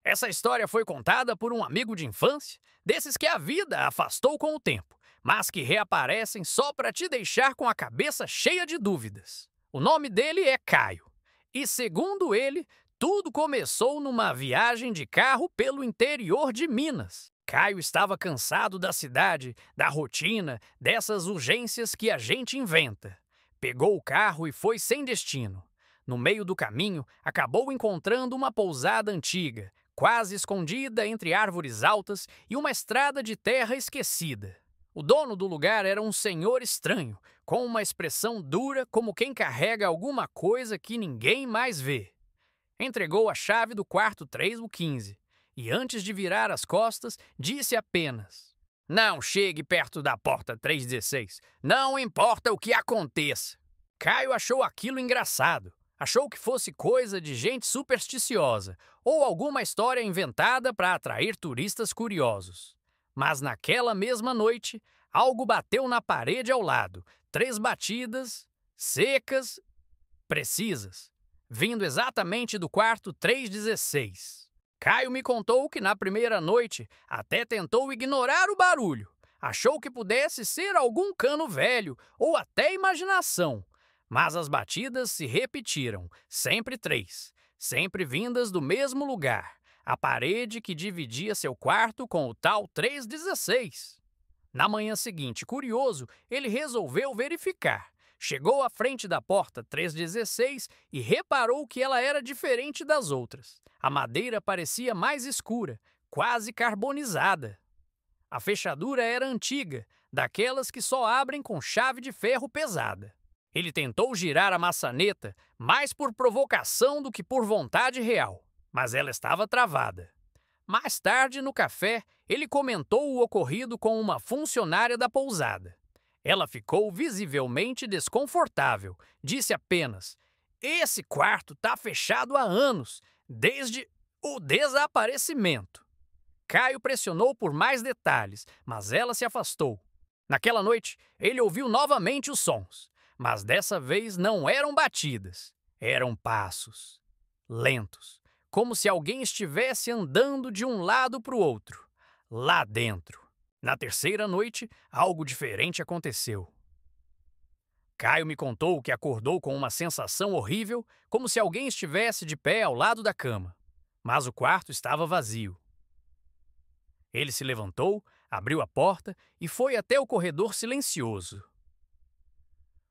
Essa história foi contada por um amigo de infância, desses que a vida afastou com o tempo, mas que reaparecem só para te deixar com a cabeça cheia de dúvidas. O nome dele é Caio. E segundo ele, tudo começou numa viagem de carro pelo interior de Minas. Caio estava cansado da cidade, da rotina, dessas urgências que a gente inventa. Pegou o carro e foi sem destino. No meio do caminho, acabou encontrando uma pousada antiga, quase escondida entre árvores altas e uma estrada de terra esquecida. O dono do lugar era um senhor estranho, com uma expressão dura como quem carrega alguma coisa que ninguém mais vê. Entregou a chave do quarto 315 e, antes de virar as costas, disse apenas: "Não chegue perto da porta 316, não importa o que aconteça." Caio achou aquilo engraçado. Achou que fosse coisa de gente supersticiosa ou alguma história inventada para atrair turistas curiosos. Mas naquela mesma noite, algo bateu na parede ao lado. 3 batidas, secas, precisas, vindo exatamente do quarto 316. Caio me contou que na primeira noite até tentou ignorar o barulho. Achou que pudesse ser algum cano velho ou até imaginação. Mas as batidas se repetiram, sempre 3, sempre vindas do mesmo lugar, a parede que dividia seu quarto com o tal 316. Na manhã seguinte, curioso, ele resolveu verificar. Chegou à frente da porta 316 e reparou que ela era diferente das outras. A madeira parecia mais escura, quase carbonizada. A fechadura era antiga, daquelas que só abrem com chave de ferro pesada. Ele tentou girar a maçaneta, mais por provocação do que por vontade real, mas ela estava travada. Mais tarde, no café, ele comentou o ocorrido com uma funcionária da pousada. Ela ficou visivelmente desconfortável. Disse apenas: "Esse quarto está fechado há anos, desde o desaparecimento." Caio pressionou por mais detalhes, mas ela se afastou. Naquela noite, ele ouviu novamente os sons. Mas dessa vez não eram batidas, eram passos, lentos, como se alguém estivesse andando de um lado para o outro, lá dentro. Na terceira noite, algo diferente aconteceu. Caio me contou que acordou com uma sensação horrível, como se alguém estivesse de pé ao lado da cama, mas o quarto estava vazio. Ele se levantou, abriu a porta e foi até o corredor silencioso.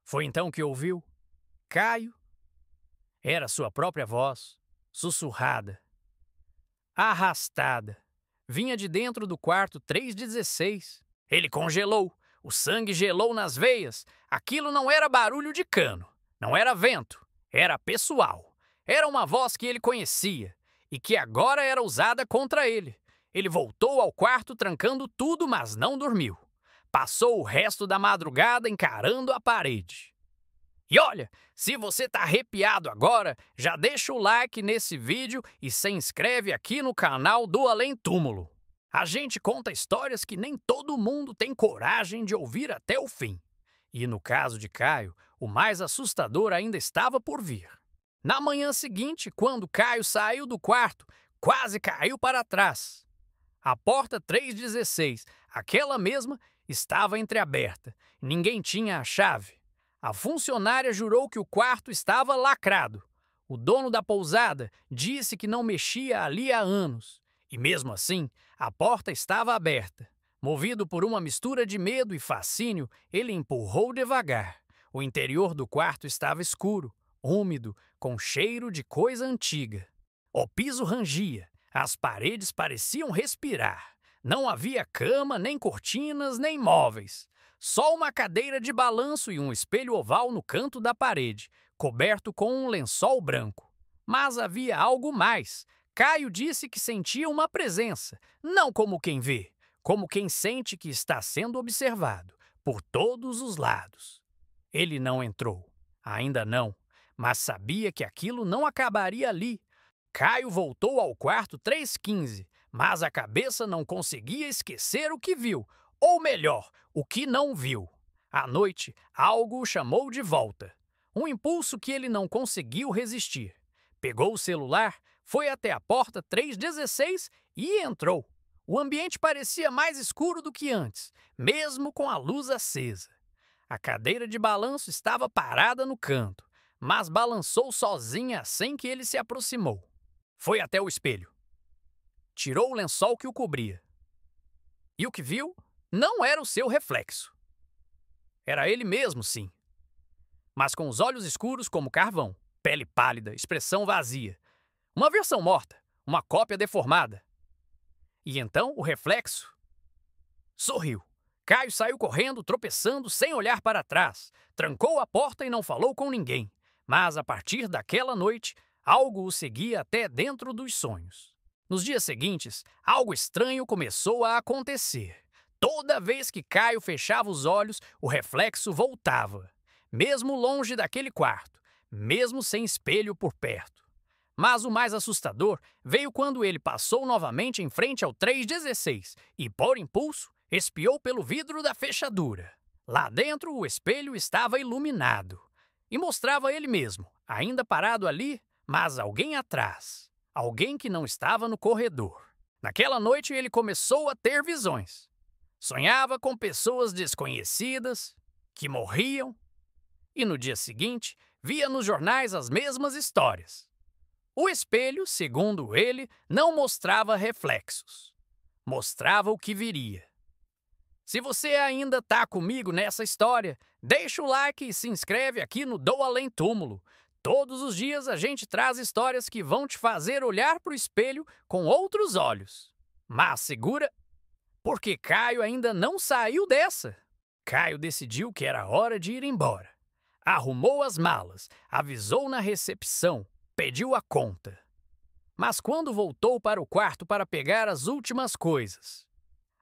Foi então que ouviu: "Caio." Era sua própria voz, sussurrada, arrastada. Vinha de dentro do quarto 316. Ele congelou, o sangue gelou nas veias. Aquilo não era barulho de cano, não era vento, era pessoal. Era uma voz que ele conhecia e que agora era usada contra ele. Ele voltou ao quarto trancando tudo, mas não dormiu. Passou o resto da madrugada encarando a parede. E olha, se você tá arrepiado agora, já deixa o like nesse vídeo e se inscreve aqui no canal do Além Túmulo. A gente conta histórias que nem todo mundo tem coragem de ouvir até o fim. E no caso de Caio, o mais assustador ainda estava por vir. Na manhã seguinte, quando Caio saiu do quarto, quase caiu para trás. A porta 316, aquela mesma, estava entreaberta. Ninguém tinha a chave. A funcionária jurou que o quarto estava lacrado. O dono da pousada disse que não mexia ali há anos. E mesmo assim, a porta estava aberta. Movido por uma mistura de medo e fascínio, ele empurrou devagar. O interior do quarto estava escuro, úmido, com cheiro de coisa antiga. O piso rangia. As paredes pareciam respirar. Não havia cama, nem cortinas, nem móveis. Só uma cadeira de balanço e um espelho oval no canto da parede, coberto com um lençol branco. Mas havia algo mais. Caio disse que sentia uma presença, não como quem vê, como quem sente que está sendo observado, por todos os lados. Ele não entrou. Ainda não. Mas sabia que aquilo não acabaria ali. Caio voltou ao quarto 315, mas a cabeça não conseguia esquecer o que viu, ou melhor, o que não viu. À noite, algo o chamou de volta. Um impulso que ele não conseguiu resistir. Pegou o celular, Foi até a porta 316 e entrou. O ambiente parecia mais escuro do que antes, mesmo com a luz acesa. A cadeira de balanço estava parada no canto, mas balançou sozinha assim que ele se aproximou. Foi até o espelho. Tirou o lençol que o cobria. E o que viu não era o seu reflexo. Era ele mesmo, sim. Mas com os olhos escuros como carvão, pele pálida, expressão vazia. Uma versão morta, uma cópia deformada. E então o reflexo sorriu. Caio saiu correndo, tropeçando, sem olhar para trás. Trancou a porta e não falou com ninguém. Mas a partir daquela noite, algo o seguia até dentro dos sonhos. Nos dias seguintes, algo estranho começou a acontecer. Toda vez que Caio fechava os olhos, o reflexo voltava. Mesmo longe daquele quarto, mesmo sem espelho por perto. Mas o mais assustador veio quando ele passou novamente em frente ao 316 e, por impulso, espiou pelo vidro da fechadura. Lá dentro, o espelho estava iluminado e mostrava ele mesmo, ainda parado ali, mas alguém atrás. Alguém que não estava no corredor. Naquela noite, ele começou a ter visões. Sonhava com pessoas desconhecidas que morriam e, no dia seguinte, via nos jornais as mesmas histórias. O espelho, segundo ele, não mostrava reflexos. Mostrava o que viria. Se você ainda está comigo nessa história, deixa o like e se inscreve aqui no Do Além Túmulo. Todos os dias a gente traz histórias que vão te fazer olhar para o espelho com outros olhos. Mas segura, porque Caio ainda não saiu dessa. Caio decidiu que era hora de ir embora. Arrumou as malas, avisou na recepção, pediu a conta. Mas quando voltou para o quarto para pegar as últimas coisas,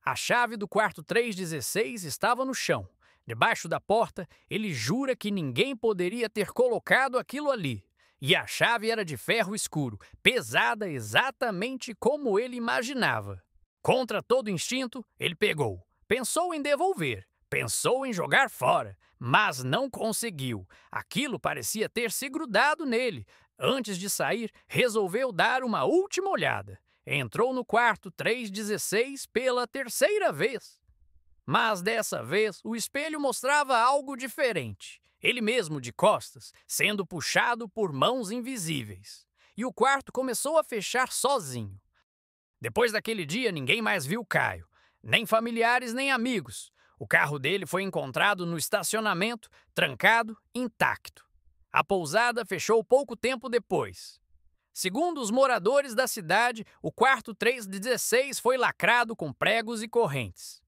a chave do quarto 316 estava no chão. Debaixo da porta, ele jura que ninguém poderia ter colocado aquilo ali. E a chave era de ferro escuro, pesada exatamente como ele imaginava. Contra todo instinto, ele pegou. Pensou em devolver, pensou em jogar fora, mas não conseguiu. Aquilo parecia ter se grudado nele. Antes de sair, resolveu dar uma última olhada. Entrou no quarto 316 pela terceira vez. Mas dessa vez, o espelho mostrava algo diferente. Ele mesmo de costas, sendo puxado por mãos invisíveis. E o quarto começou a fechar sozinho. Depois daquele dia, ninguém mais viu Caio. Nem familiares, nem amigos. O carro dele foi encontrado no estacionamento, trancado, intacto. A pousada fechou pouco tempo depois. Segundo os moradores da cidade, o quarto 316 foi lacrado com pregos e correntes.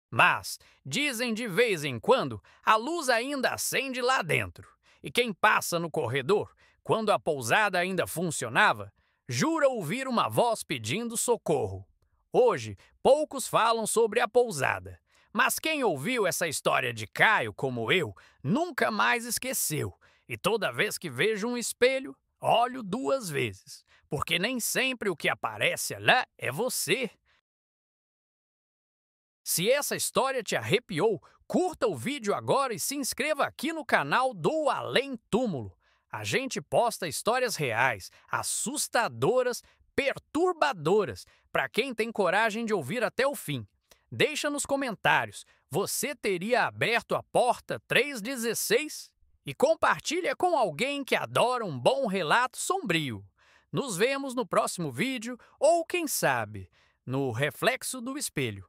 Mas, dizem de vez em quando, a luz ainda acende lá dentro. E quem passa no corredor, quando a pousada ainda funcionava, jura ouvir uma voz pedindo socorro. Hoje, poucos falam sobre a pousada. Mas quem ouviu essa história de Caio, como eu, nunca mais esqueceu. E toda vez que vejo um espelho, olho duas vezes. Porque nem sempre o que aparece lá é você. Se essa história te arrepiou, curta o vídeo agora e se inscreva aqui no canal do Além Túmulo. A gente posta histórias reais, assustadoras, perturbadoras, para quem tem coragem de ouvir até o fim. Deixa nos comentários, você teria aberto a porta 316? E compartilha com alguém que adora um bom relato sombrio. Nos vemos no próximo vídeo ou, quem sabe, no reflexo do espelho.